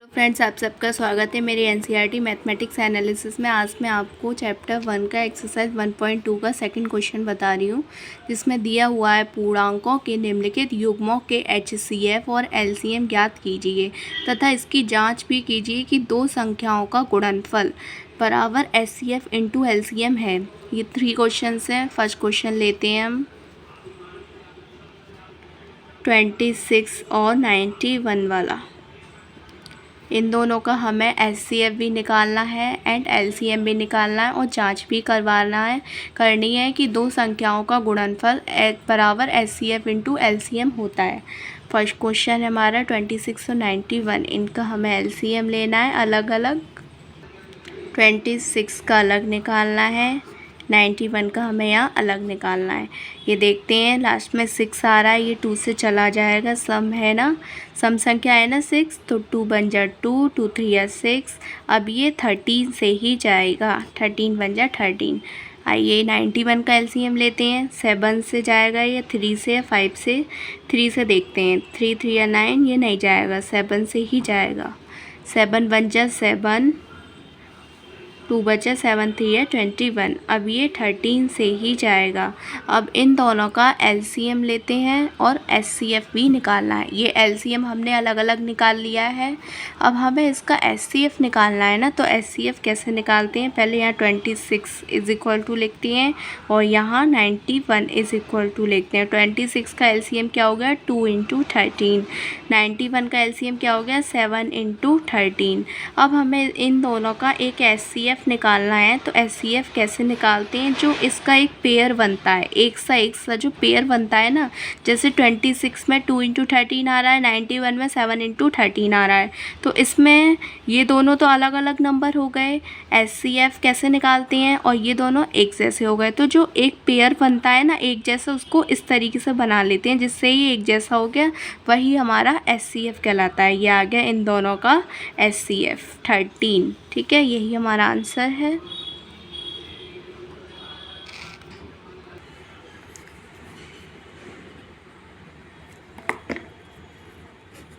Friends, आप सबका स्वागत है मेरे एनसीईआरटी मैथमेटिक्स एनालिसिस में। आज मैं आपको चैप्टर 1 का एक्सरसाइज 1.2 का सेकंड क्वेश्चन बता रही हूँ, जिसमें दिया हुआ है पूर्णांकों के निम्नलिखित युग्मों के एचसीएफ और एलसीएम ज्ञात कीजिए तथा इसकी जांच भी कीजिए कि दो संख्याओं का गुणनफल बराबर एचसीएफ इंटू एलसीएम है। ये 3 क्वेश्चन हैं। फर्स्ट क्वेश्चन लेते हैं हम 26 और 91 वाला। इन दोनों का हमें एचसीएफ भी निकालना है एंड एलसीएम भी निकालना है और जांच भी करनी है कि दो संख्याओं का गुणनफल बराबर एचसीएफ इंटू एलसीएम होता है। फर्स्ट क्वेश्चन है हमारा 26 और 91, इनका हमें एलसीएम लेना है अलग अलग। 26 का अलग निकालना है, 91 का हमें यहाँ अलग निकालना है। ये देखते हैं, लास्ट में 6 आ रहा है, ये 2 से चला जाएगा। सम है ना, सम संख्या है ना 6, तो 2 बन जा 2, 2 3 या 6। अब ये 13 से ही जाएगा, 13 बन जा 13। आइए 91 का एलसीएम लेते हैं। 7 से जाएगा या 3 से या 5 से? 3 से देखते हैं। 3 3 या 9, ये नहीं जाएगा, 7 से ही जाएगा। 7 बन जा 7, 2 बचा 7 3 है 21। अब ये 13 से ही जाएगा। अब इन दोनों का एलसीएम लेते हैं और एचसीएफ भी निकालना है। ये एलसीएम हमने अलग अलग निकाल लिया है। अब हमें इसका एचसीएफ निकालना है ना, तो एचसीएफ कैसे निकालते हैं? पहले यहाँ 26 इज इक्वल टू लिखते हैं और यहाँ 91 इज इक्वल टू लिखते हैं। 26 का एलसीएम क्या हो गया? 2 × 13। 91 का एलसीएम क्या हो गया? 7 × 13। अब हमें इन दोनों का एक एचसीएफ निकालना है। तो एचसीएफ कैसे निकालते हैं? जो इसका एक पेयर बनता है, एक सा जो पेयर बनता है ना, जैसे 26 में 2 × 13 आ रहा है, 91 में 7 × 13 आ रहा है, तो इसमें ये दोनों तो अलग अलग नंबर हो गए। एचसीएफ कैसे निकालते हैं? और ये दोनों एक जैसे हो गए, तो जो एक पेयर बनता है ना एक जैसा, उसको इस तरीके से बना लेते हैं जिससे ये एक जैसा हो गया, वही हमारा एचसीएफ कहलाता है। ये आ गया इन दोनों का एचसीएफ 13। ठीक है, यही हमारा आंसर है।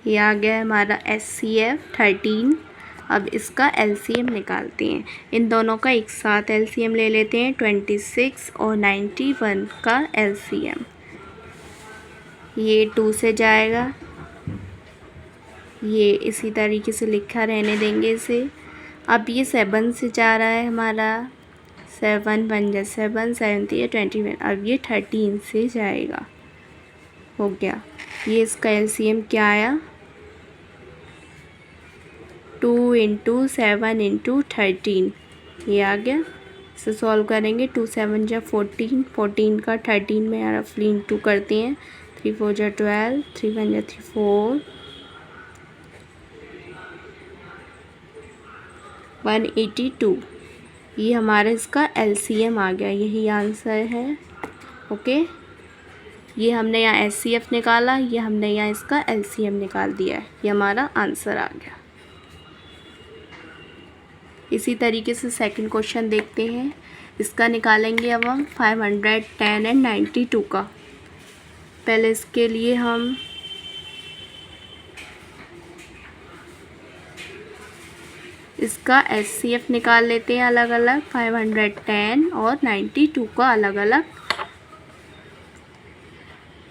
ये आ गया हमारा एचसीएफ 13। अब इसका एलसीएम निकालते हैं। इन दोनों का एक साथ एलसीएम ले लेते हैं, 26 और 91 का एलसीएम। ये 2 से जाएगा, ये इसी तरीके से लिखा रहने देंगे इसे। अब ये 7 से जा रहा है हमारा, 7 बन जा 7, 7 3 21। अब ये 13 से जाएगा, हो गया। ये इसका एलसीएम क्या आया? 2 × 7 × 13, ये आ गया। इसे सॉल्व करेंगे। 2 7 जा 14, 14 का 13 में रफली इंटू करते हैं। 3 4 जा 12, 3 1 जा 3 4, 182। ये हमारा इसका एलसीएम आ गया, यही आंसर है। ओके, ये हमने यहाँ एचसीएफ निकाला, ये हमने यहाँ इसका एलसीएम निकाल दिया है, ये हमारा आंसर आ गया। इसी तरीके से सेकंड क्वेश्चन देखते हैं। इसका निकालेंगे अब हम 510 और 92 का। पहले इसके लिए हम इसका एचसीएफ निकाल लेते हैं अलग अलग। 510 और 92 का अलग अलग।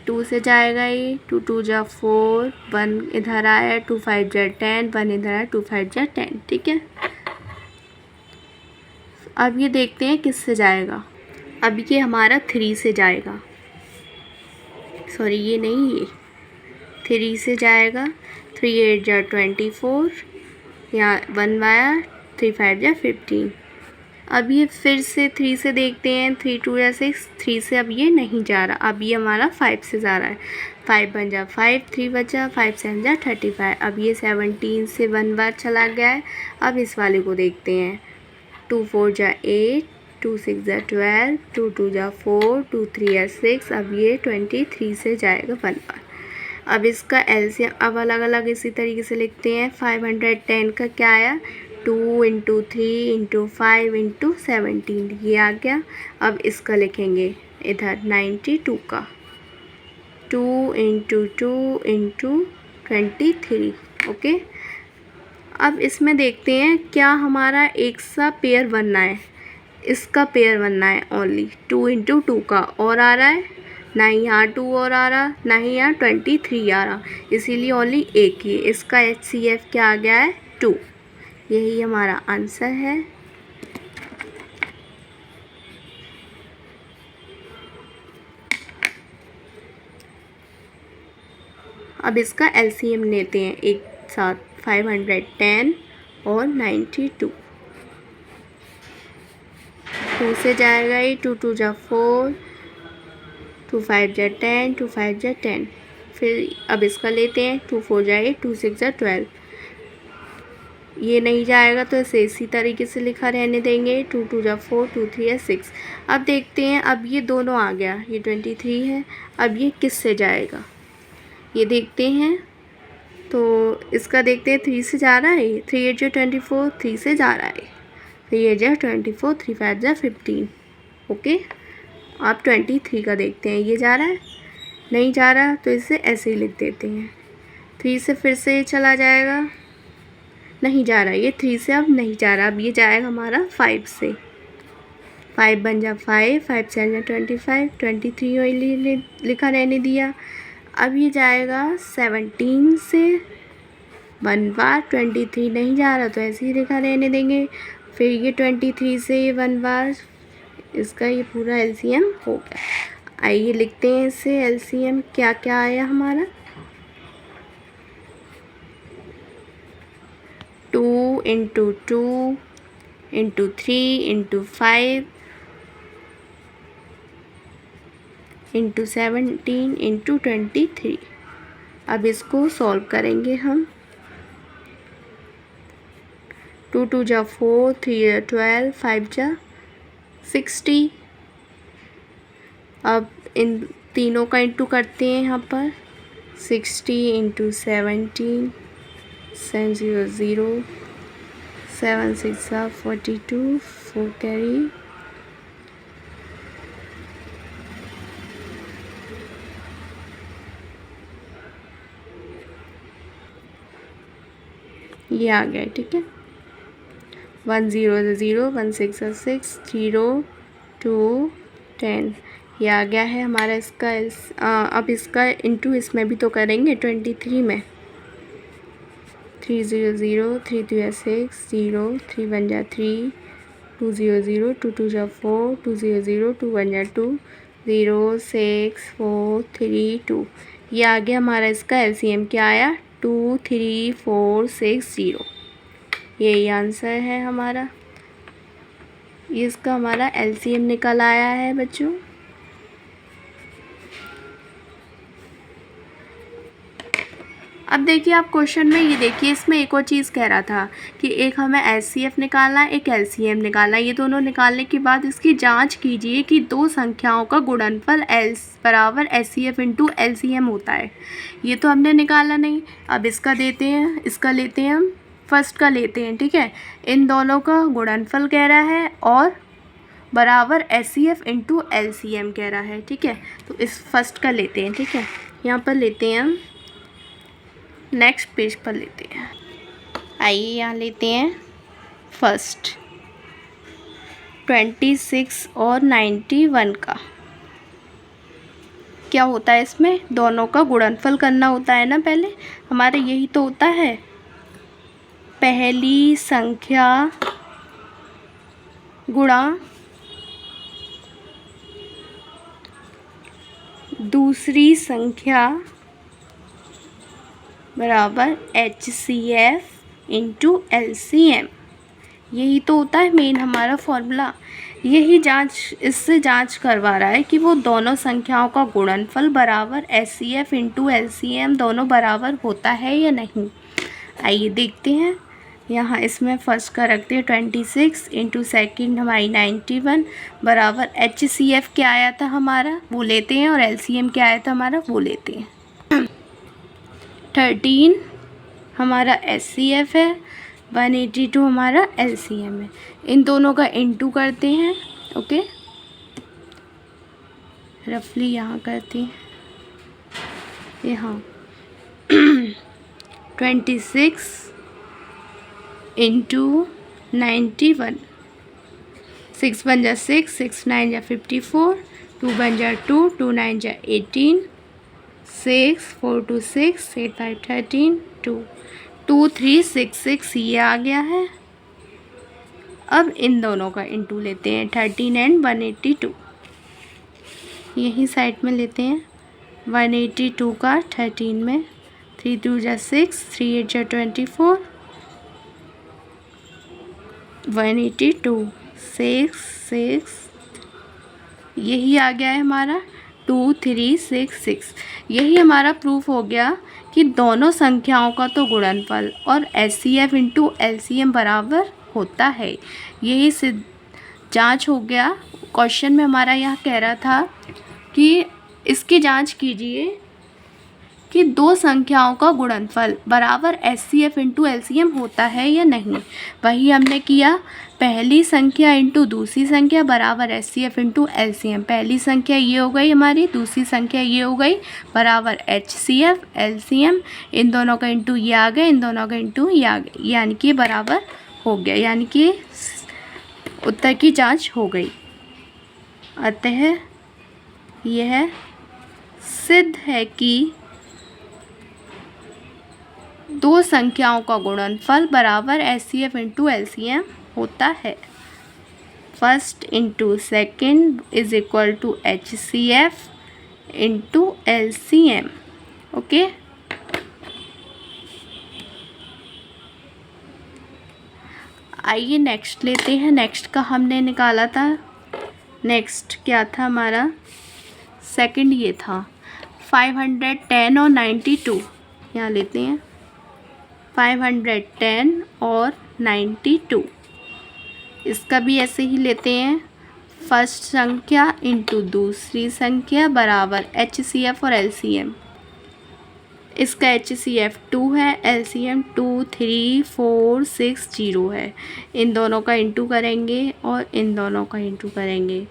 2 से जाएगा ये, 2 2 जा 4, 1 इधर आया, 2 5 जा 10, 1 इधर आया, 2 5 जा 10। ठीक है, अब ये देखते हैं किससे जाएगा। अब ये हमारा 3 से जाएगा, सॉरी ये नहीं, ये 3 से जाएगा। 3 8 जा 24, यहाँ 1 आया, 3 5 जा 15। अब ये फिर से 3 से देखते हैं। 3 2 या 6, 3 से अब ये नहीं जा रहा, अब ये हमारा 5 से जा रहा है। 5 बन जा 5, 3 बचा, 5 7 जा 35। अब ये 17 से 1 बार चला गया है। अब इस वाले को देखते हैं। 2 4 जा 8, 2 6 जा 12, 2 2 जा 4, 2 3 या 6। अब ये 23 से जाएगा 1 बार। अब इसका एलसीएम अब अलग अलग इसी तरीके से लिखते हैं। 510 का क्या आया? 2 × 3 × 5 × 17, ये आ गया। अब इसका लिखेंगे इधर 92 का, 2 × 2 × 23। ओके, अब इसमें देखते हैं क्या हमारा एक सा पेयर बनना है, इसका पेयर बनना है ओनली 2 इंटू 2 का, और आ रहा है ना ही यहाँ 2 और आ रहा, ना ही यहाँ 23 आ रहा, इसीलिए ओनली एक ही। इसका HCF क्या आ गया है 2। यही हमारा आंसर है। अब इसका LCM लेते हैं एक साथ, 510 और 92। 2 से जाएगा ये, 2 2 जा 4, 2 5 जा 10, 2 5 जा 10। फिर अब इसका लेते हैं, 2 4 जाए, 2 6 जा 12। ये नहीं जाएगा तो इसे इसी तरीके से लिखा रहने देंगे, 2 2 जा 4, 2 3 या 6। अब देखते हैं, अब ये दोनों आ गया, ये 23 है, अब ये किस से जाएगा ये देखते हैं। तो इसका देखते हैं, 3 से जा रहा है, 3 8 जा 24, 3 से जा रहा है, 3 8 जा 24, 3 5 जा 15। ओके, आप 23 का देखते हैं, ये जा रहा है, नहीं जा रहा तो इसे ऐसे ही लिख देते हैं। 3 से फिर से ये चला जाएगा, नहीं जा रहा, ये 3 से अब नहीं जा रहा, अब ये जाएगा हमारा 5 से, 5 बन जा 5, 5 से जा 25, 23 वही लिखा रहने दिया। अब ये जाएगा 17 से 1 बार, 23 नहीं जा रहा तो ऐसे ही लिखा रहने देंगे। फिर ये 23 से ये 1 बार, इसका ये पूरा LCM हो गया। आइए लिखते हैं इसे LCM क्या क्या आया हमारा। 2 into 2 into 3 into 5 into 17 into 23। अब इसको सॉल्व करेंगे हम। 2 2 जा 4, 3 जा 12, 5 जा 60। अब इन तीनों का इंटू करते हैं यहाँ पर, 60 इंटू 17, 7 0 0, 7 6 जा 42, 4 कैरी, ये आ गया, ठीक है। 1 0 0, 1 6 6, 0 2 10, ये आ गया है हमारा इसका अब इसका इंटू इसमें भी तो करेंगे 23 में। 3 0 0, 3 2 6, 0 3 1 जा 3, 2 0 0, 2 2 जा 4, 2 0 0, 2 1 जा 2, 0 6 4 3 2। ये आ गया हमारा इसका LCM क्या आया 2 3 4 6 0। यही आंसर है हमारा, इसका हमारा LCM निकल आया है बच्चों। अब देखिए आप क्वेश्चन में ये देखिए, इसमें एक और चीज़ कह रहा था कि एक हमें HCF निकालना है, एक LCM निकालना है। ये दोनों निकालने के बाद इसकी जांच कीजिए कि दो संख्याओं का गुणनफल L बराबर HCF इंटू LCM होता है। ये तो हमने निकाला नहीं, अब इसका देते हैं, इसका लेते हैं हम, फर्स्ट का लेते हैं, ठीक है। इन दोनों का गुणनफल कह रहा है और बराबर HCF इंटू LCM कह रहा है, ठीक है। तो इस फर्स्ट का लेते हैं, ठीक है। यहाँ पर लेते हैं हम, नेक्स्ट पेज पर लेते हैं। आइए यहाँ लेते हैं फर्स्ट 26 और 91 का क्या होता है, इसमें दोनों का गुणनफल करना होता है ना। पहले हमारे यही तो होता है, पहली संख्या गुणा दूसरी संख्या बराबर HCF इंटू LCM। यही तो होता है मेन हमारा फॉर्मूला। यही जांच, इससे जांच करवा रहा है कि वो दोनों संख्याओं का गुणनफल बराबर HCF इंटू LCM दोनों बराबर होता है या नहीं। आइए देखते हैं। यहाँ इसमें फर्स्ट का रखते हैं 26 इंटू सेकेंड हमारी 91 बराबर HCF क्या आया था हमारा वो लेते हैं, और LCM क्या आया था हमारा वो लेते हैं। 13 हमारा HCF है, 182 हमारा LCM है। इन दोनों का इंटू करते हैं, ओके। रफली यहाँ करते हैं, यहाँ 26 इंटू 91, 6 बन जा 6, 6 9 जा 54, 2 बन जा 2, 2 9 जा 18, 6 4 2 6, 8 5 13, 2 2 3 6 6 ये आ गया है। अब इन दोनों का इंटू लेते हैं 13 एंड 182, यही साइड में लेते हैं 182 का 13 में, 3 2 जा 6, 3 8 जा 24, 182 6 6, यही आ गया है हमारा 2 3 6 6। यही हमारा प्रूफ हो गया कि दोनों संख्याओं का तो गुणनफल और HCF इंटू LCM बराबर होता है। यही सिद्ध जांच हो गया। क्वेश्चन में हमारा यह कह रहा था कि इसकी जांच कीजिए कि दो संख्याओं का गुणनफल बराबर HCF इंटू LCM होता है या नहीं। वही हमने किया, पहली संख्या इंटू दूसरी संख्या बराबर HCF इंटू LCM। पहली संख्या ये हो गई हमारी, दूसरी संख्या ये हो गई, बराबर HCF LCM। इन दोनों का इंटू ये आ गया, इन दोनों का इंटू ये आ गया, यानी कि बराबर हो गया, यानी कि उत्तर की जांच हो गई। अतः यह सिद्ध है कि दो संख्याओं का गुणनफल बराबर HCF इंटू LCM होता है। First into second is equal to HCF into LCM। Okay, आइए नेक्स्ट लेते हैं। नेक्स्ट का हमने निकाला था, नेक्स्ट क्या था हमारा, सेकंड ये था 510 और 92। यहाँ लेते हैं 510 और 92, इसका भी ऐसे ही लेते हैं, फर्स्ट संख्या इंटू दूसरी संख्या बराबर HCF और LCM। इसका HCF 2 है, LCM 2 3 4 6 0 है। इन दोनों का इंटू करेंगे और इन दोनों का इंटू करेंगे,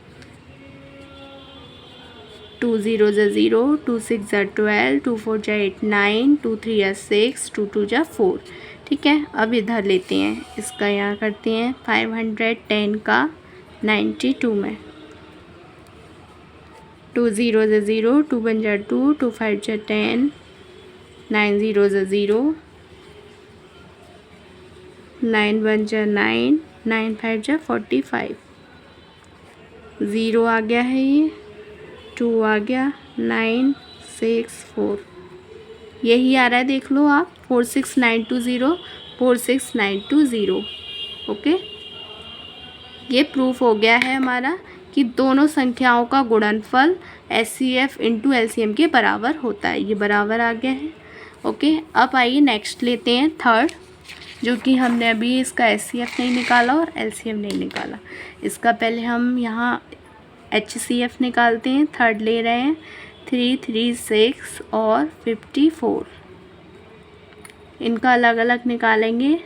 2 0 जा 0, 2 6 जा 12, 2 4 जा 8 9, 2 3 जा 6, 2 2 जा 4। ठीक है, अब इधर लेते हैं, इसका यहाँ करते हैं 510 का 92 में, 2 0 जा 0, 2 1 जा 2, 2 5 जा 10, 9 0 जा 0, 9 1 जा 9, 9 5 जा 45, 0 आ गया है, ये 2 आ गया, 9 6 4, यही आ रहा है, देख लो आप, 46920, 46920। ओके, ये प्रूफ हो गया है हमारा कि दोनों संख्याओं का गुणनफल HCF इंटू LCM के बराबर होता है। ये बराबर आ गया है। ओके, अब आइए नेक्स्ट लेते हैं थर्ड, जो कि हमने अभी इसका HCF नहीं निकाला और LCM नहीं निकाला। इसका पहले हम यहाँ HCF निकालते हैं। थर्ड ले रहे हैं 336 और 54, इनका अलग अलग निकालेंगे,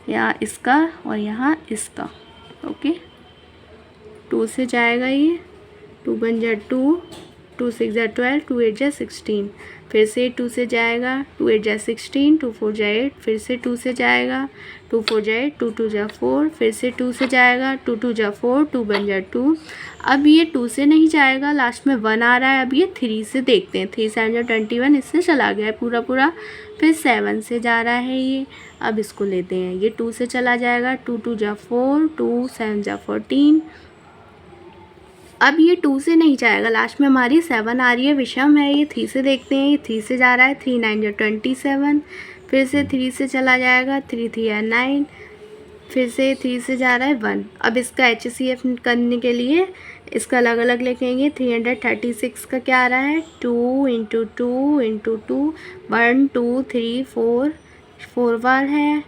यहाँ इसका और यहाँ इसका। ओके, 2 से जाएगा ये, 2 1 जा 2, 2 6 जा 12, 2 8 जा 16, फिर से 2 से जाएगा, 2 8 जा 16, 2 4 जा 8, फिर से 2 से जाएगा, 2 4 जा 8, 2 2 जा 4, फिर से 2 से जाएगा, 2 2 जा 4, 2 1 जा 2। अब ये 2 से नहीं जाएगा, लास्ट में 1 आ रहा है। अब ये 3 से देखते हैं, 3 7 जा 21, इससे चला गया है पूरा पूरा। फिर 7 से जा रहा है ये, अब इसको लेते हैं, ये 2 से चला जाएगा, 2 2 जा 4, 2 7 जा 14। अब ये 2 से नहीं जाएगा, लास्ट में हमारी 7 आ रही है, विषम है। ये 3 से देखते हैं, ये 3 से जा रहा है, 3 9 जा 27, फिर से 3 से चला जाएगा, 3 3 या 9, फिर से 3 से जा रहा है 1। अब इसका HCF करने के लिए इसका अलग अलग लिखेंगे। 336 का क्या आ रहा है, 2 इंटू 2 इंटू 2, 1 2 3 4, 4 बार है,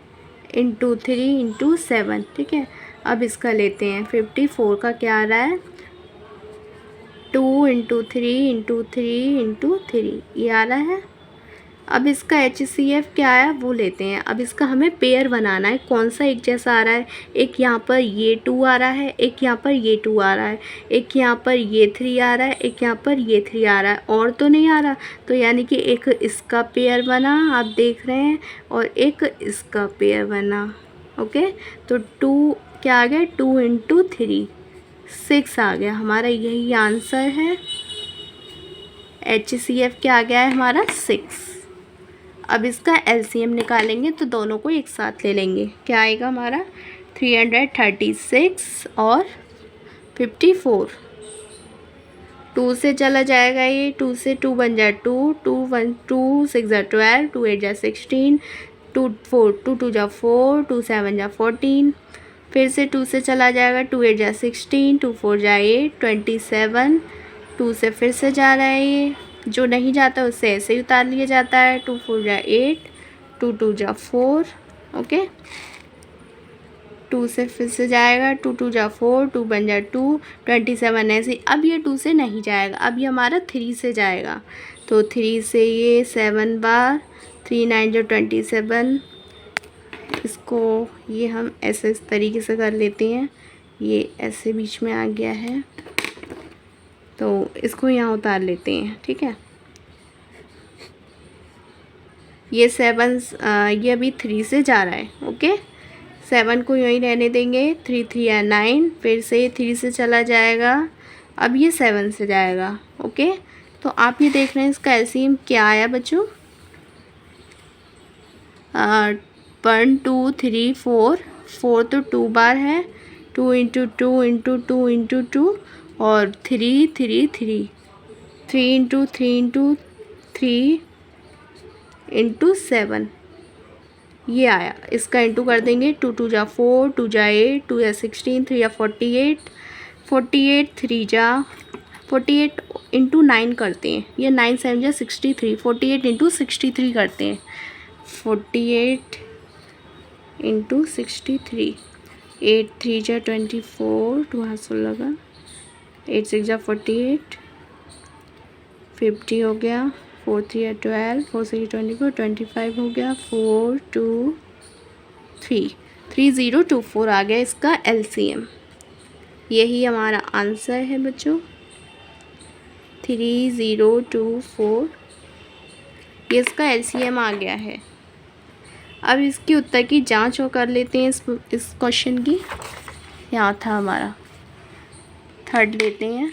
इंटू 3 इंटू 7। ठीक है, अब इसका लेते हैं 54 का क्या आ रहा है, 2 इंटू 3 इंटू 3 इंटू 3, ये आ रहा है। अब इसका HCF क्या है वो लेते हैं। अब इसका हमें पेयर बनाना है, कौन सा एक जैसा आ रहा है। एक यहाँ पर ये 2 आ रहा है, एक यहाँ पर ये 2 आ रहा है, एक यहाँ पर ये 3 आ रहा है, एक यहाँ पर ये 3 आ रहा है, और तो नहीं आ रहा। तो यानी कि एक इसका पेयर बना, आप देख रहे हैं, और एक इसका पेयर बना। ओके, तो 2 क्या आ गया, 2 × 3 6 आ गया हमारा, यही आंसर है। HCF क्या आ गया है हमारा 6। अब इसका LCM निकालेंगे तो दोनों को एक साथ ले लेंगे। क्या आएगा हमारा 336 और 54। 2 से चला जाएगा ये, 2 से 2 बन जाए 2, 2 1 2 6 जा 12, 2 8 जा 16, 2 4 2 2 जा 4, 2 7 जा 14। फिर से 2 से चला जाएगा, 2 8 जा 16, 2 4 जा 8 27। 2 से फिर से जा रहा है ये, जो नहीं जाता उससे ऐसे ही उतार लिया जाता है। 2 4 जा 8, 2 2 जा 4। ओके, 2 से फिर से जाएगा, 2 2 जा 4, 2 बन जा 2 27 ऐसे। अब ये 2 से नहीं जाएगा, अब ये हमारा 3 से जाएगा। तो 3 से ये 7 बार, 3 9 जो 27। इसको ये हम ऐसे इस तरीके से कर लेते हैं, ये ऐसे बीच में आ गया है, तो इसको यहाँ उतार लेते हैं। ठीक है, ये 7 ये अभी 3 से जा रहा है। ओके, 7 को यहीं रहने देंगे, 3 3 या 9। फिर से 3 से चला जाएगा, अब ये 7 से जाएगा। ओके, तो आप ये देख रहे हैं इसका LCM क्या आया बच्चों, 1 2 3 4। 4 तो 2 बार है, 2 × 2 × 2 × 2, और 3 3 3 3 × 3 × 3 × 7 ये आया। इसका इंटू कर देंगे, 2 2 जा 4, 2 जा 8, 2 या 16, 3 या 48, 48 3 जा 48 × 9 करते हैं, ये 9 7 जा 63, 48 × 63 करते हैं, 48 × 63, 8 3 जा 24, 2 हाथ से लगा, 8 6 जा 48, 50 हो गया, 4 3 या 12, 4 6 24, 25 हो गया, 4 2 3 3024 आ गया इसका LCM। यही हमारा आंसर है बच्चों, 3024, ये इसका LCM आ गया है। अब इसके उत्तर की जांच और कर लेते हैं इस क्वेश्चन की। यहाँ था हमारा, थर्ड लेते हैं,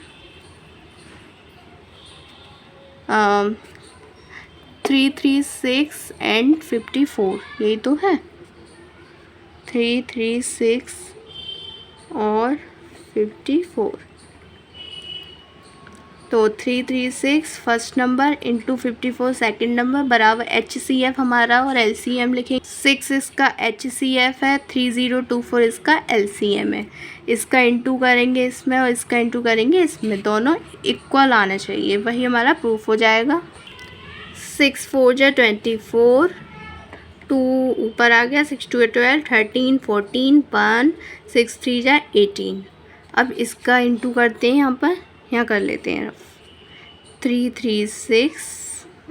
336 एंड 54, यही तो है, 336 और 54। तो 336 first number into 54 second number बराबर HCF हमारा, और LCM लिखेंगे। 6 इसका HCF है, 3024 इसका LCM है। इसका इंटू करेंगे इसमें और इसका इंटू करेंगे इसमें, दोनों इक्वल आना चाहिए, वही हमारा प्रूफ हो जाएगा। 6 4 जा 24, 2 ऊपर आ गया, 6 2 12, 13 14 1 6 3 जा 18। अब इसका इंटू करते हैं, यहाँ कर लेते हैं 336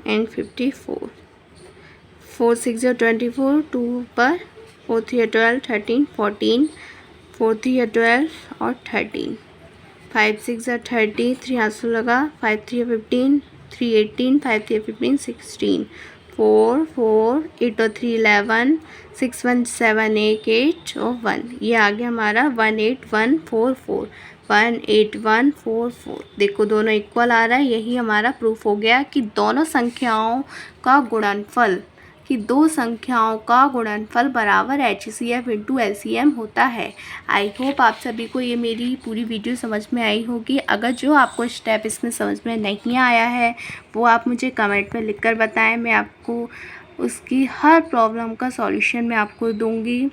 एंड 54, 4 6 जा 24, 2 ऊपर, 4 3 12, 13 14, 4 3 12 और 13, 5 6 जा 30, 3 हाथ से लगा, 5 3 15, 3 18, 5 3 15 16, 4 4 8 और 3 11, 6 1 7 8 और 1, ये आ गया हमारा 18144, 18144। देखो दोनों इक्वल आ रहा है, यही हमारा प्रूफ हो गया कि दोनों संख्याओं का गुणनफल, कि दो संख्याओं का गुणनफल बराबर HCF × LCM होता है। आई होप आप सभी को ये मेरी पूरी वीडियो समझ में आई होगी। अगर जो आपको स्टेप इसमें समझ में नहीं आया है वो आप मुझे कमेंट में लिखकर बताएं, मैं आपको उसकी हर प्रॉब्लम का सॉल्यूशन मैं आपको दूंगी।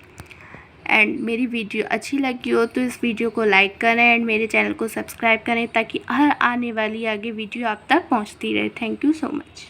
एंड मेरी वीडियो अच्छी लगी हो तो इस वीडियो को लाइक करें एंड मेरे चैनल को सब्सक्राइब करें, ताकि हर आने वाली आगे वीडियो आप तक पहुंचती रहे। Thank you so much.